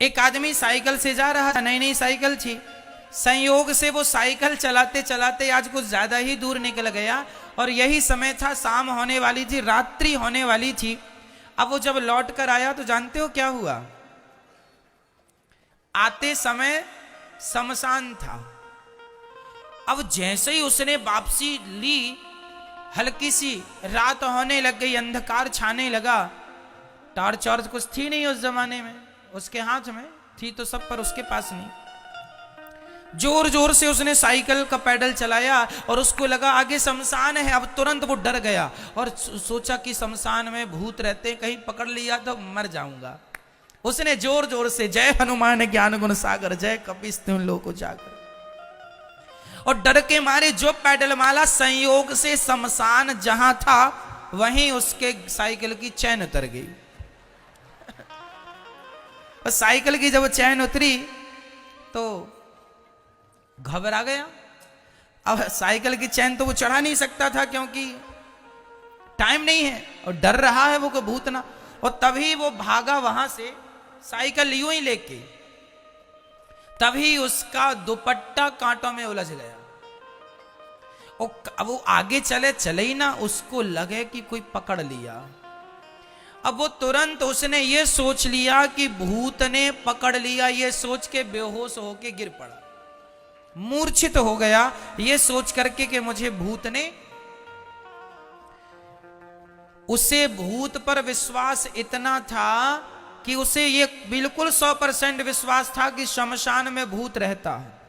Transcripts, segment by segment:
एक आदमी साइकिल से जा रहा था, नई नई साइकिल थी। संयोग से वो साइकिल चलाते चलाते आज कुछ ज्यादा ही दूर निकल गया और यही समय था, शाम होने वाली थी, रात्रि होने वाली थी। अब वो जब लौट कर आया तो जानते हो क्या हुआ? आते समय शमशान था। अब जैसे ही उसने वापसी ली, हल्की सी रात होने लग गई, अंधकार छाने लगा। टॉर्च ऑर्च कुछ थी नहीं उस जमाने में, उसके हाथ में थी तो सब, पर उसके पास नहीं। जोर जोर से उसने साइकिल का पैडल चलाया और उसको लगा आगे शमशान है। अब तुरंत वो डर गया और सोचा कि शमशान में भूत रहते, कहीं पकड़ लिया तो मर जाऊंगा। उसने जोर जोर से जय हनुमान ज्ञान गुण सागर, जय कपीस लोक उजागर, और डर के मारे जो पैडल मारा, संयोग से शमशान जहां था वहीं उसके साइकिल की चैन उतर गई। और साइकिल की जब चैन उतरी तो घबरा गया। अब साइकिल की चैन तो वो चढ़ा नहीं सकता था क्योंकि टाइम नहीं है और डर रहा है वो को भूत ना। और तभी वो भागा वहां से साइकिल यूं ही लेके, तभी उसका दुपट्टा कांटों में उलझ गया। अब वो आगे चले चले ही ना, उसको लगे कि कोई पकड़ लिया। अब वो तुरंत उसने ये सोच लिया कि भूत ने पकड़ लिया, ये सोच के बेहोश होके गिर पड़ा, मूर्छित हो गया, ये सोच करके कि मुझे भूत ने। उसे भूत पर विश्वास इतना था कि उसे ये बिल्कुल 100% विश्वास था कि शमशान में भूत रहता है।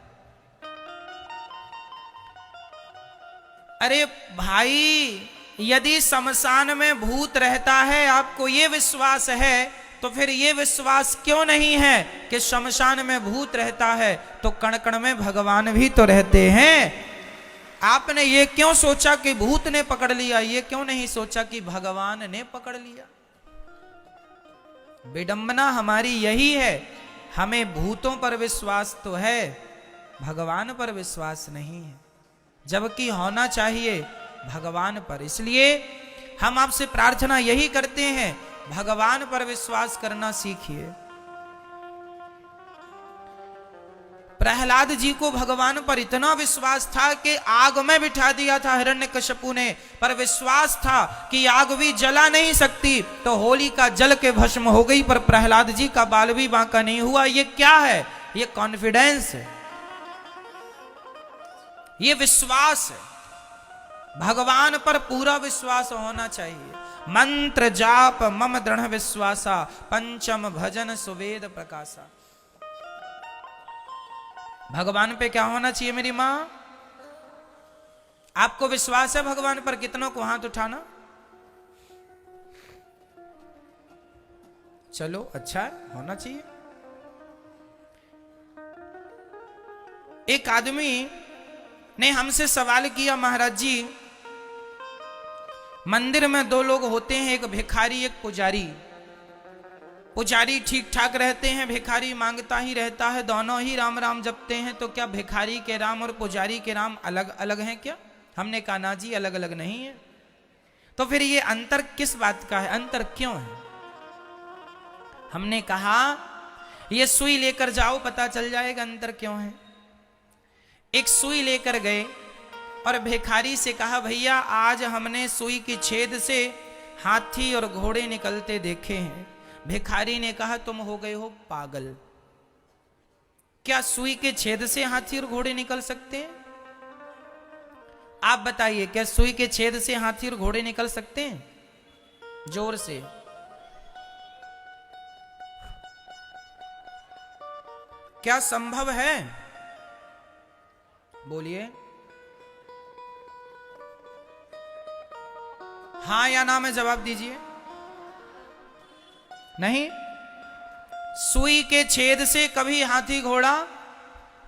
अरे भाई, यदि शमशान में भूत रहता है, आपको ये विश्वास है, तो फिर ये विश्वास क्यों नहीं है कि शमशान में भूत रहता है तो कण कण में भगवान भी तो रहते हैं। आपने ये क्यों सोचा कि भूत ने पकड़ लिया, ये क्यों नहीं सोचा कि भगवान ने पकड़ लिया? विडंबना हमारी यही है, हमें भूतों पर विश्वास तो है, भगवान पर विश्वास नहीं है, जबकि होना चाहिए भगवान पर। इसलिए हम आपसे प्रार्थना यही करते हैं, भगवान पर विश्वास करना सीखिए। प्रहलाद जी को भगवान पर इतना विश्वास था कि आग में बिठा दिया था हिरण्यकश्यपु ने, पर विश्वास था कि आग भी जला नहीं सकती, तो होली का जल के भस्म हो गई, पर प्रहलाद जी का बाल भी बांका नहीं हुआ। ये क्या है? ये कॉन्फिडेंस है, ये विश्वास है। भगवान पर पूरा विश्वास होना चाहिए। मंत्र जाप मम दृढ़ विश्वासा, पंचम भजन सुवेद प्रकाशा। भगवान पे क्या होना चाहिए मेरी मां? आपको विश्वास है भगवान पर? कितनों को हाथ उठाना। चलो अच्छा है, होना चाहिए। एक आदमी ने हमसे सवाल किया, महाराज जी मंदिर में दो लोग होते हैं, एक भिखारी एक पुजारी। पुजारी ठीक ठाक रहते हैं, भिखारी मांगता ही रहता है, दोनों ही राम राम जपते हैं, तो क्या भिखारी के राम और पुजारी के राम अलग अलग हैं क्या? हमने कहा ना जी, अलग अलग नहीं है। तो फिर ये अंतर किस बात का है, अंतर क्यों है? हमने कहा ये सुई लेकर जाओ, पता चल जाएगा अंतर क्यों है। एक सुई लेकर गए और भिखारी से कहा, भैया आज हमने सुई की छेद से हाथी और घोड़े निकलते देखे हैं। भिखारी ने कहा, तुम हो गए हो पागल, क्या सुई के छेद से हाथी और घोड़े निकल सकते हैं? आप बताइए, क्या सुई के छेद से हाथी और घोड़े निकल सकते हैं? जोर से क्या संभव है? बोलिए हां या ना में जवाब दीजिए। नहीं, सुई के छेद से कभी हाथी घोड़ा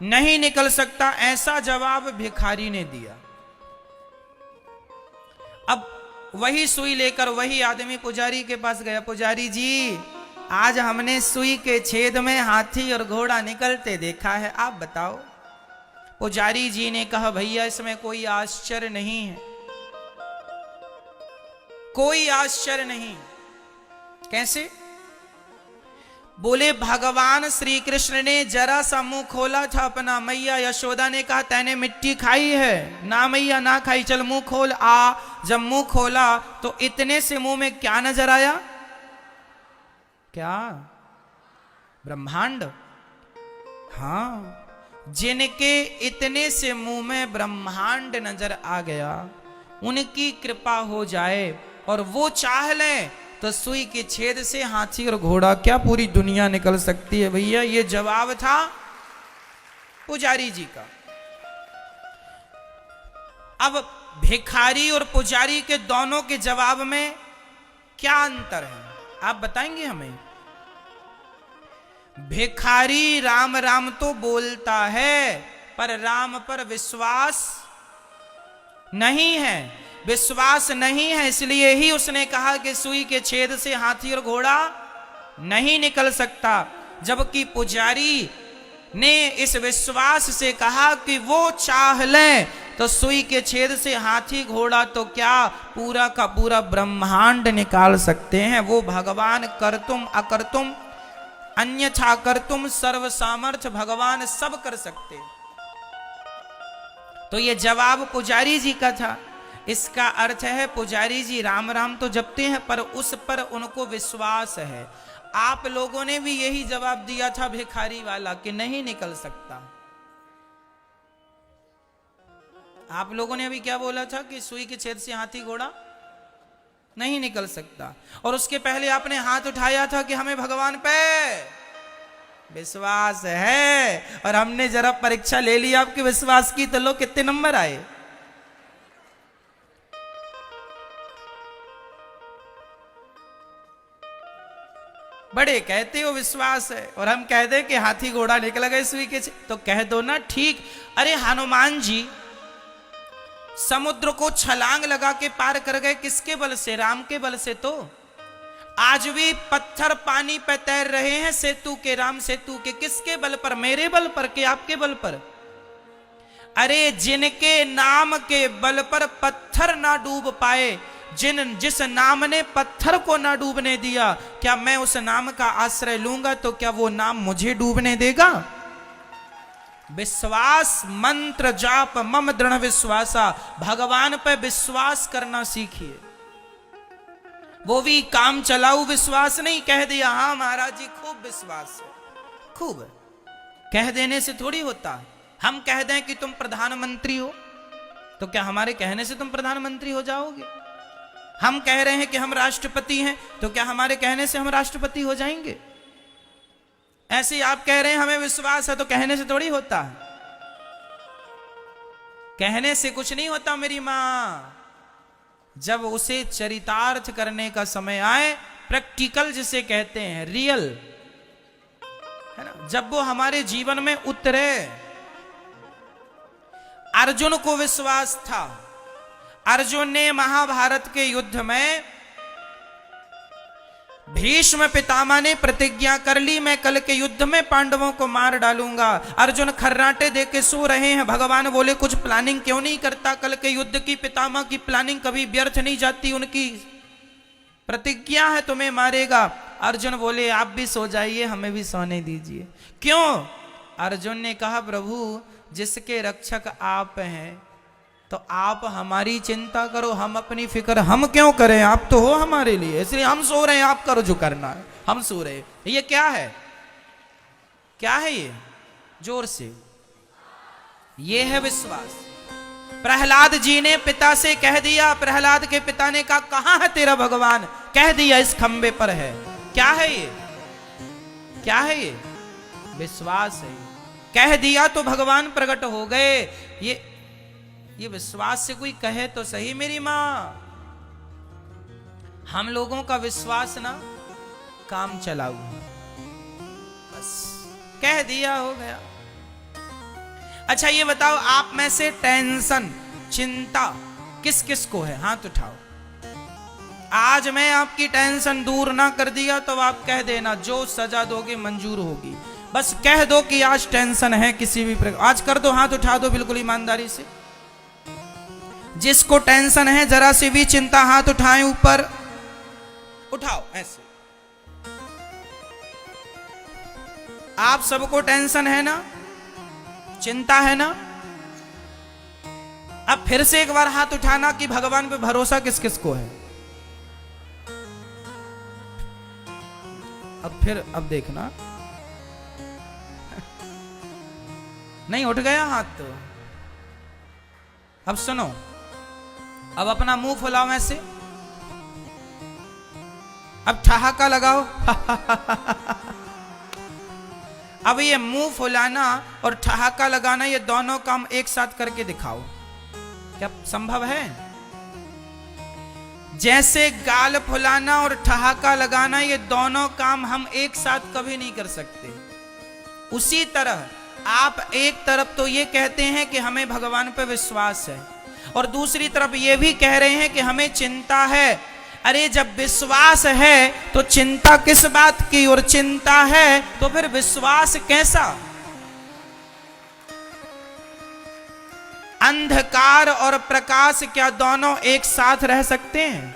नहीं निकल सकता, ऐसा जवाब भिखारी ने दिया। अब वही सुई लेकर वही आदमी पुजारी के पास गया, पुजारी जी आज हमने सुई के छेद में हाथी और घोड़ा निकलते देखा है, आप बताओ। पुजारी जी ने कहा, भैया इसमें कोई आश्चर्य नहीं है, कोई आश्चर्य नहीं। कैसे? बोले भगवान श्री कृष्ण ने जरा सा मुंह खोला था अपना, मैया यशोदा ने कहा तैने मिट्टी खाई है? ना मैया ना खाई, चल मुंह खोल आ। जब मुंह खोला तो इतने से मुंह में क्या नजर आया? क्या? ब्रह्मांड। हाँ, जिनके इतने से मुंह में ब्रह्मांड नजर आ गया, उनकी कृपा हो जाए और वो चाह लें तो सुई के छेद से हाथी और घोड़ा क्या पूरी दुनिया निकल सकती है? भैया ये जवाब था पुजारी जी का। अब भिखारी और पुजारी के दोनों के जवाब में क्या अंतर है, आप बताएंगे हमें? भिखारी राम राम तो बोलता है, पर राम पर विश्वास नहीं है। विश्वास नहीं है, इसलिए ही उसने कहा कि सुई के छेद से हाथी और घोड़ा नहीं निकल सकता। जबकि पुजारी ने इस विश्वास से कहा कि वो चाह लें तो सुई के छेद से हाथी घोड़ा तो क्या पूरा का पूरा ब्रह्मांड निकाल सकते हैं। वो भगवान कर्तुम अकर्तुम अन्यथा कर्तुम सर्व सामर्थ्य, भगवान सब कर सकते। तो ये जवाब पुजारी जी का था। इसका अर्थ है पुजारी जी राम राम तो जपते हैं, पर उस पर उनको विश्वास है। आप लोगों ने भी यही जवाब दिया था भिखारी वाला कि नहीं निकल सकता। आप लोगों ने अभी क्या बोला था कि सुई के छेद से हाथी घोड़ा नहीं निकल सकता, और उसके पहले आपने हाथ उठाया था कि हमें भगवान पे विश्वास है। और हमने जरा परीक्षा ले ली आपके विश्वास की, तो लो कितने नंबर आए। बड़े कहते हो विश्वास है, और हम कह दे कि हाथी घोड़ा निकल गए सुई के, तो कह दो ना ठीक। अरे हनुमान जी समुद्र को छलांग लगा के पार कर गए, किसके बल से? राम के बल से। तो आज भी पत्थर पानी पे तैर रहे हैं सेतु के, राम सेतु के। किसके बल पर? मेरे बल पर के आपके बल पर? अरे जिनके नाम के बल पर पत्थर ना डूब पाए, जिस नाम ने पत्थर को ना डूबने दिया, क्या मैं उस नाम का आश्रय लूंगा तो क्या वो नाम मुझे डूबने देगा? विश्वास मंत्र जाप मम दृढ़ विश्वासा। भगवान पर विश्वास करना सीखिए। वो भी काम चलाऊ विश्वास नहीं। कह दिया हाँ महाराज जी खूब विश्वास है, खूब कह देने से थोड़ी होता है। हम कह दें कि तुम प्रधानमंत्री हो, तो क्या हमारे कहने से तुम प्रधानमंत्री हो जाओगे? हम कह रहे हैं कि हम राष्ट्रपति हैं, तो क्या हमारे कहने से हम राष्ट्रपति हो जाएंगे? ऐसे आप कह रहे हैं हमें विश्वास है, तो कहने से थोड़ी होता है। कहने से कुछ नहीं होता मेरी मां। जब उसे चरितार्थ करने का समय आए, प्रैक्टिकल जिसे कहते हैं, रियल, है ना, जब वो हमारे जीवन में उतरे। अर्जुन को विश्वास था। अर्जुन ने महाभारत के युद्ध में भीष्म पितामह ने प्रतिज्ञा कर ली, मैं कल के युद्ध में पांडवों को मार डालूंगा। अर्जुन खर्राटे दे के सो रहे हैं। भगवान बोले कुछ प्लानिंग क्यों नहीं करता कल के युद्ध की? पितामह की प्लानिंग कभी व्यर्थ नहीं जाती, उनकी प्रतिज्ञा है तुम्हें मारेगा। अर्जुन बोले आप भी सो जाइए, हमें भी सोने दीजिए। क्यों? अर्जुन ने कहा प्रभु जिसके रक्षक आप हैं, तो आप हमारी चिंता करो, हम अपनी फिक्र हम क्यों करें? आप तो हो हमारे लिए, इसलिए हम सो रहे हैं, आप करो जो करना है, हम सो रहे। ये क्या है? क्या है ये? जोर से। ये है विश्वास। प्रहलाद जी ने पिता से कह दिया, प्रहलाद के पिता ने कहा कहां है तेरा भगवान? कह दिया इस खंबे पर है। क्या है ये? क्या है ये? विश्वास है। कह दिया तो भगवान प्रकट हो गए। ये विश्वास से कोई कहे तो सही मेरी मां। हम लोगों का विश्वास ना काम चलाऊ, बस कह दिया हो गया। अच्छा ये बताओ आप में से टेंशन चिंता किस किस को है? हाथ उठाओ। आज मैं आपकी टेंशन दूर ना कर दिया तो आप कह देना, जो सजा दोगे मंजूर होगी। बस कह दो कि आज टेंशन है किसी भी प्रकार। आज कर दो, हाथ उठा दो बिल्कुल ईमानदारी से। जिसको टेंशन है जरा सी भी चिंता, हाथ उठाएं ऊपर, उठाओ ऐसे। आप सबको टेंशन है ना, चिंता है ना? अब फिर से एक बार हाथ उठाना कि भगवान पे भरोसा किस किस को है। अब देखना, नहीं उठ गया हाथ तो। अब सुनो, अब अपना मुंह फुलाओ ऐसे, अब ठहाका लगाओ। अब ये मुंह फुलाना और ठहाका लगाना, ये दोनों काम एक साथ करके दिखाओ, क्या संभव है? जैसे गाल फुलाना और ठहाका लगाना, ये दोनों काम हम एक साथ कभी नहीं कर सकते। उसी तरह आप एक तरफ तो ये कहते हैं कि हमें भगवान पर विश्वास है, और दूसरी तरफ ये भी कह रहे हैं कि हमें चिंता है। अरे जब विश्वास है तो चिंता किस बात की, और चिंता है तो फिर विश्वास कैसा? अंधकार और प्रकाश क्या दोनों एक साथ रह सकते हैं?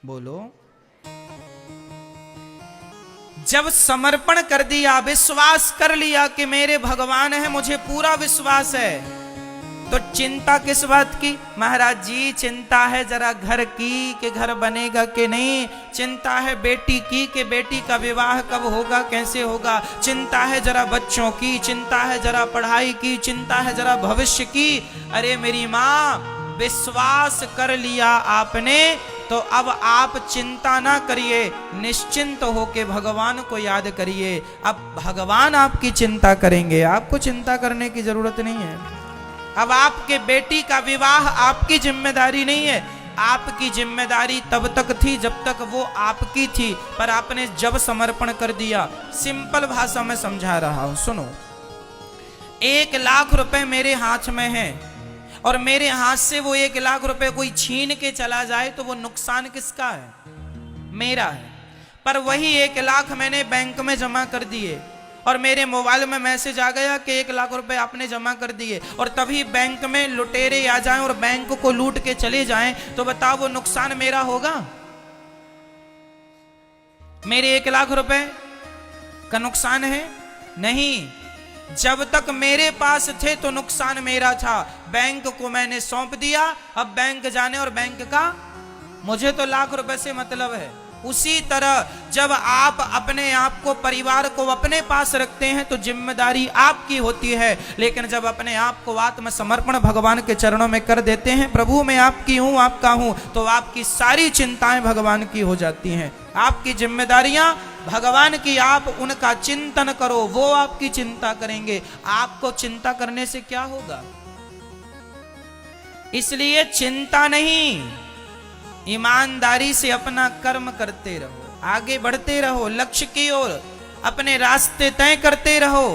बोलो। जब समर्पण कर दिया, विश्वास कर लिया कि मेरे भगवान है, मुझे पूरा विश्वास है, तो चिंता किस बात की? महाराज जी चिंता है जरा घर की कि घर बनेगा कि नहीं, चिंता है बेटी की कि बेटी का विवाह कब होगा, कैसे होगा, चिंता है जरा बच्चों की, चिंता है जरा पढ़ाई की, चिंता है जरा भविष्य की। अरे मेरी माँ, विश्वास कर लिया आपने तो अब आप चिंता ना करिए, निश्चिंत होके भगवान को याद करिए। अब भगवान आपकी चिंता करेंगे, आपको चिंता करने की जरूरत नहीं है। अब आपके बेटी का विवाह आपकी जिम्मेदारी नहीं है, आपकी जिम्मेदारी तब तक थी जब तक वो आपकी थी, पर आपने जब समर्पण कर दिया। सिंपल भाषा में समझा रहा हूं, सुनो। 1 लाख रुपए मेरे हाथ में है, और मेरे हाथ से वो 1 लाख रुपए कोई छीन के चला जाए तो वो नुकसान किसका है? मेरा है। पर वही 1 लाख मैंने बैंक में जमा कर दिए, और मेरे मोबाइल में मैसेज आ गया कि 1 लाख रुपए आपने जमा कर दिए, और तभी बैंक में लुटेरे आ जाएं और बैंक को लूट के चले जाएं, तो बताओ वो नुकसान मेरा होगा? मेरे 1 लाख रुपए का नुकसान है? नहीं। जब तक मेरे पास थे तो नुकसान मेरा था, बैंक को मैंने सौंप दिया, अब बैंक जाने और बैंक का मुझे तो लाख रुपए से मतलब है। उसी तरह जब आप अपने आप को, परिवार को अपने पास रखते हैं तो जिम्मेदारी आपकी होती है, लेकिन जब अपने आप को आत्मसमर्पण भगवान के चरणों में कर देते हैं, प्रभु मैं आपकी हूं, आपका हूं, तो आपकी सारी चिंताएं भगवान की हो जाती हैं। आपकी जिम्मेदारियां भगवान की, आप उनका चिंतन करो, वो आपकी चिंता करेंगे। आपको चिंता करने से क्या होगा? इसलिए चिंता नहीं, ईमानदारी से अपना कर्म करते रहो, आगे बढ़ते रहो, लक्ष्य की ओर अपने रास्ते तय करते रहो।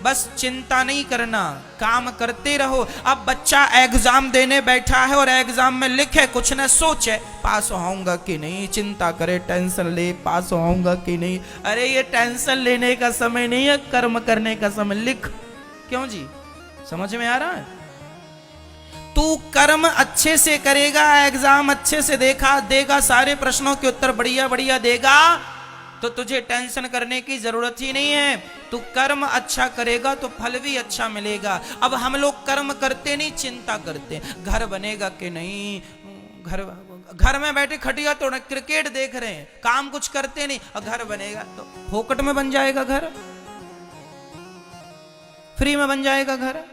बस चिंता नहीं करना, काम करते रहो। अब बच्चा एग्जाम देने बैठा है और एग्जाम में लिखे कुछ न सोचे पास होऊंगा कि नहीं, चिंता करे, टेंशन ले पास होऊंगा कि नहीं। अरे ये टेंशन लेने का समय नहीं है, कर्म करने का समय। लिख। क्यों जी? समझ में आ रहा है? तू कर्म अच्छे से करेगा, एग्जाम अच्छे से देगा, सारे प्रश्नों के उत्तर बढ़िया बढ़िया देगा, तो तुझे टेंशन करने की जरूरत ही नहीं है। तू कर्म अच्छा करेगा तो फल भी अच्छा मिलेगा। अब हम लोग कर्म करते नहीं, चिंता करते, घर बनेगा कि नहीं, घर में बैठे खटिया तोड़ क्रिकेट देख रहे हैं, काम कुछ करते नहीं, और घर बनेगा तो फोकट में बन जाएगा घर, फ्री में बन जाएगा घर।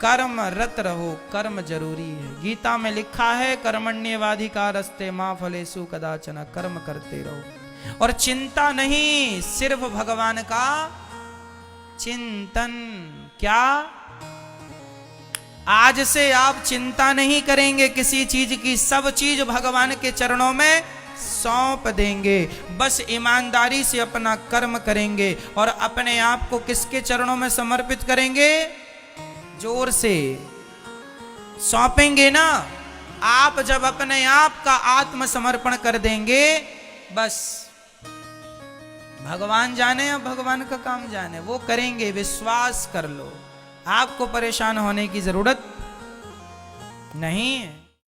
कर्म रत रहो, कर्म जरूरी है। गीता में लिखा है कर्मण्येवाधिकारस्ते मा फलेषु कदाचन, कर्म करते रहो। और चिंता नहीं, सिर्फ भगवान का चिंतन। क्या? आज से आप चिंता नहीं करेंगे किसी चीज की, सब चीज भगवान के चरणों में सौंप देंगे। बस ईमानदारी से अपना कर्म करेंगे और अपने आप को किसके चरणों में समर्पित करेंगे? जोर से सौंपेंगे ना। आप जब अपने आप का आत्मसमर्पण कर देंगे, बस भगवान जाने या भगवान का काम जाने, वो करेंगे, विश्वास कर लो। आपको परेशान होने की जरूरत नहीं है।